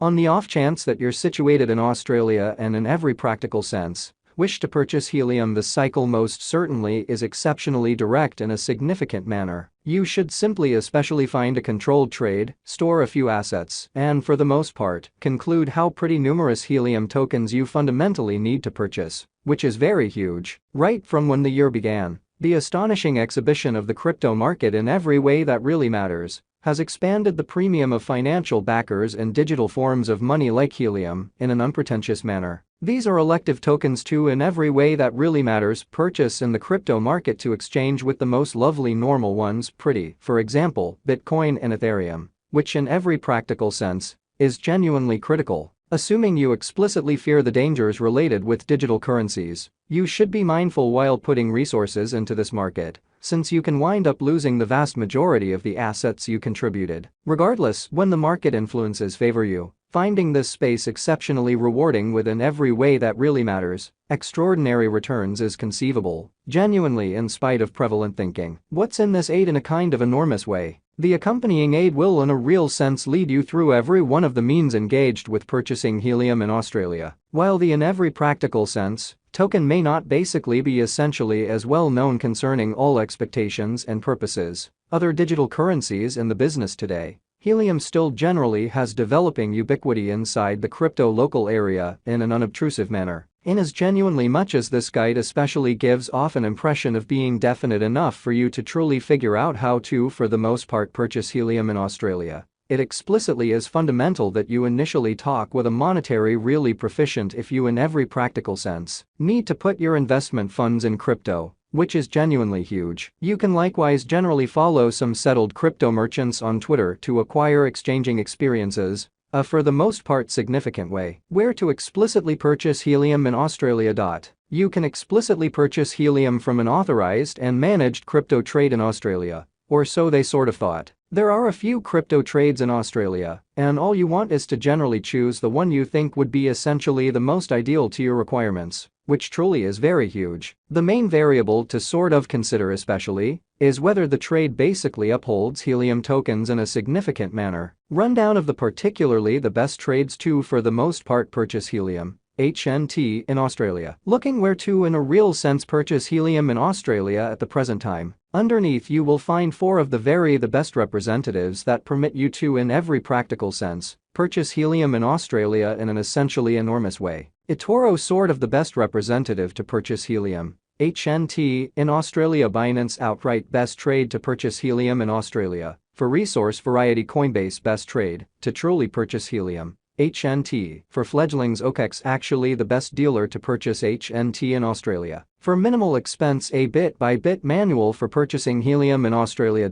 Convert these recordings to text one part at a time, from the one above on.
On the off chance that you're situated in Australia and in every practical sense wish to purchase helium, the cycle most certainly is exceptionally direct in a significant manner. You should simply especially find a controlled trade, store a few assets, and for the most part, conclude how pretty numerous helium tokens you fundamentally need to purchase, which is very huge. Right from when the year began, the astonishing exhibition of the crypto market in every way that really matters has expanded the premium of financial backers and digital forms of money like helium in an unpretentious manner. These are elective tokens to, in every way that really matters, purchase in the crypto market to exchange with the most lovely normal ones, pretty, for example, Bitcoin and Ethereum, which in every practical sense is genuinely critical. Assuming you explicitly fear the dangers related with digital currencies, you should be mindful while putting resources into this market, since you can wind up losing the vast majority of the assets you contributed. Regardless, when the market influences favor you, finding this space exceptionally rewarding within every way that really matters, extraordinary returns is conceivable, genuinely in spite of prevalent thinking. What's in this aid in a kind of enormous way? The accompanying aid will in a real sense lead you through every one of the means engaged with purchasing helium in Australia. While the in every practical sense token may not basically be essentially as well known concerning all expectations and purposes, other digital currencies in the business today, helium still generally has developing ubiquity inside the crypto local area in an unobtrusive manner. In as genuinely much as this guide especially gives off an impression of being definite enough for you to truly figure out how to, for the most part, purchase helium in Australia, it explicitly is fundamental that you initially talk with a monetary really proficient if you in every practical sense need to put your investment funds in crypto, which is genuinely huge. You can likewise generally follow some settled crypto merchants on Twitter to acquire exchanging experiences, for the most part significant way. Where to explicitly purchase helium in Australia. You can explicitly purchase helium from an authorized and managed crypto trade in Australia, or so they sort of thought. There are a few crypto trades in Australia, and all you want is to generally choose the one you think would be essentially the most ideal to your requirements, which truly is very huge. The main variable to sort of consider especially is whether the trade basically upholds helium tokens in a significant manner. Rundown of the particularly the best trades to for the most part purchase helium, HNT, in Australia. Looking where to in a real sense purchase helium in Australia at the present time. Underneath you will find 4 of the best representatives that permit you to in every practical sense purchase helium in Australia in an essentially enormous way. eToro sort of the best representative to purchase helium, HNT, in Australia. Binance outright best trade to purchase helium in Australia. For resource variety Coinbase best trade to truly purchase helium, HNT. For fledglings OKEx actually the best dealer to purchase HNT in Australia. For minimal expense a bit-by-bit manual for purchasing helium in Australia.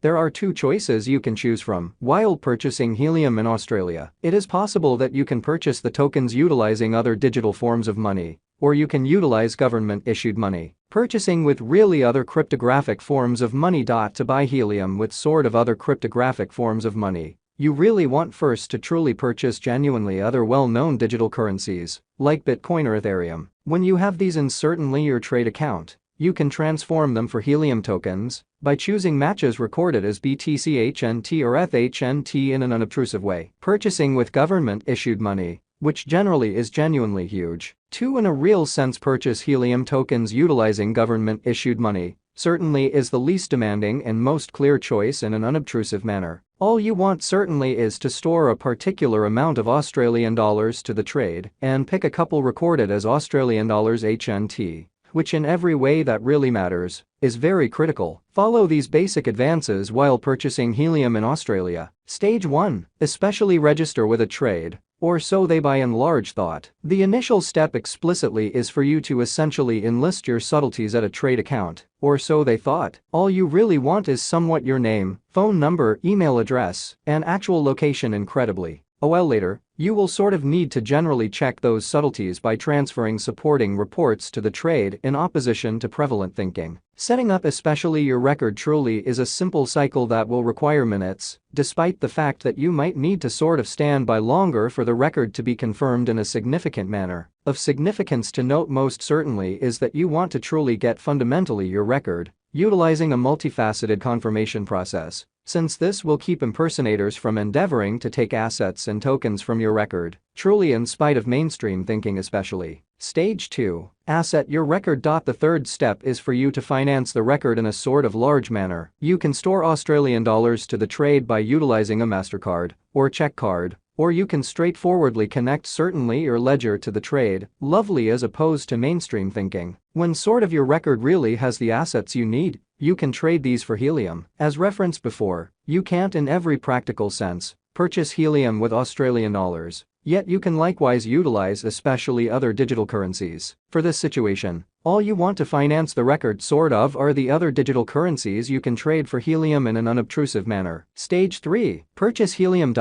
There are 2 choices you can choose from while purchasing helium in Australia. It is possible that you can purchase the tokens utilizing other digital forms of money, or you can utilize government-issued money. Purchasing with really other cryptographic forms of money. To buy helium with sort of other cryptographic forms of money, you really want first to truly purchase genuinely other well-known digital currencies, like Bitcoin or Ethereum. When you have these in certainly your trade account, you can transform them for helium tokens by choosing matches recorded as BTC HNT or ETH-HNT in an unobtrusive way. Purchasing with government-issued money, which generally is genuinely huge. To in a real sense purchase helium tokens utilizing government-issued money certainly is the least demanding and most clear choice in an unobtrusive manner. All you want certainly is to store a particular amount of Australian dollars to the trade and pick a couple recorded as Australian dollars HNT, which in every way that really matters is very critical. Follow these basic advances while purchasing helium in Australia. Stage 1. Especially register with a trade, or so they by and large thought. The initial step explicitly is for you to essentially enlist your subtleties at a trade account, or so they thought. All you really want is somewhat your name, phone number, email address, and actual location. Incredibly, a while later, you will sort of need to generally check those subtleties by transferring supporting reports to the trade in opposition to prevalent thinking. Setting up especially your record truly is a simple cycle that will require minutes, despite the fact that you might need to sort of stand by longer for the record to be confirmed in a significant manner. Of significance to note most certainly is that you want to truly get fundamentally your record, utilizing a multifaceted confirmation process. since this will keep impersonators from endeavoring to take assets and tokens from your record, truly in spite of mainstream thinking especially. Stage 2. Asset your record. The third step is for you to finance the record in a sort of large manner. You can store Australian dollars to the trade by utilizing a MasterCard or check card, or you can straightforwardly connect certainly your ledger to the trade, lovely as opposed to mainstream thinking. When sort of your record really has the assets you need, you can trade these for Helium. As referenced before, you can't in every practical sense purchase Helium with Australian dollars, yet you can likewise utilize especially other digital currencies. For this situation, all you want to finance the record sort of are the other digital currencies you can trade for Helium in an unobtrusive manner. Stage 3. Purchase Helium.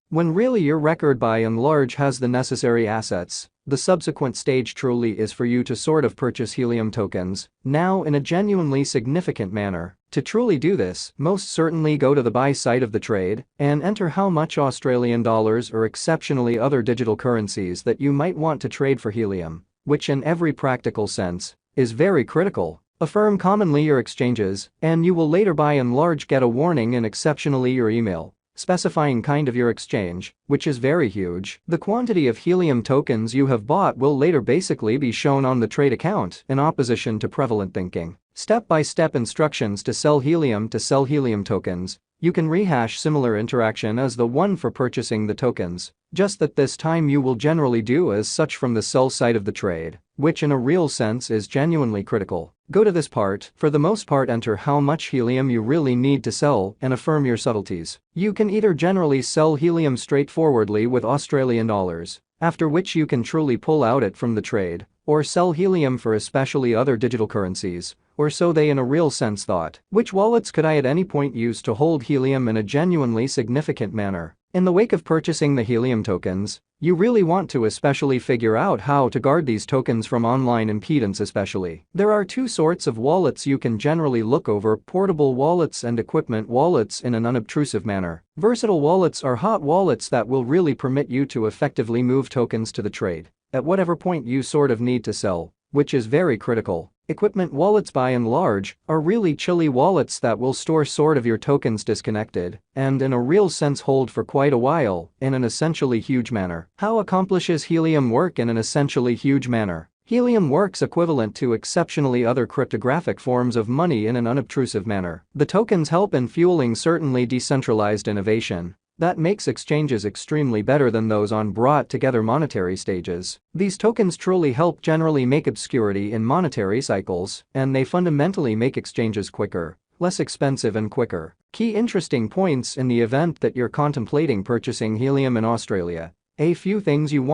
When really your record by and large has the necessary assets, the subsequent stage truly is for you to sort of purchase Helium tokens, now in a genuinely significant manner. To truly do this, most certainly go to the buy side of the trade and enter how much Australian dollars or exceptionally other digital currencies that you might want to trade for Helium, which in every practical sense is very critical. Affirm commonly your exchanges, and you will later by and large get a warning in exceptionally your email specifying kind of your exchange, which is very huge. The quantity of Helium tokens you have bought will later basically be shown on the trade account in opposition to prevalent thinking. Step-by-step instructions to sell Helium. To sell Helium tokens, you can rehash similar interaction as the one for purchasing the tokens, just that this time you will generally do as such from the sell side of the trade, which in a real sense is genuinely critical. Go to this part, for the most part enter how much Helium you really need to sell and affirm your subtleties. You can either generally sell Helium straightforwardly with Australian dollars, after which you can truly pull out it from the trade, or sell Helium for especially other digital currencies, or so they in a real sense thought. Which wallets could I at any point use to hold Helium in a genuinely significant manner? In the wake of purchasing the Helium tokens, you really want to especially figure out how to guard these tokens from online impedance especially. There are two sorts of wallets you can generally look over: portable wallets and equipment wallets in an unobtrusive manner. Versatile wallets are hot wallets that will really permit you to effectively move tokens to the trade at whatever point you sort of need to sell, which is very critical. Equipment wallets by and large are really chilly wallets that will store sort of your tokens disconnected and in a real sense hold for quite a while in an essentially huge manner. How accomplishes Helium work in an essentially huge manner? Helium works equivalent to exceptionally other cryptographic forms of money in an unobtrusive manner. The tokens help in fueling certainly decentralized innovation that makes exchanges extremely better than those on brought together monetary stages. These tokens truly help generally make obscurity in monetary cycles, and they fundamentally make exchanges quicker, less expensive and quicker. Key interesting points in the event that you're contemplating purchasing Helium in Australia. A few things you want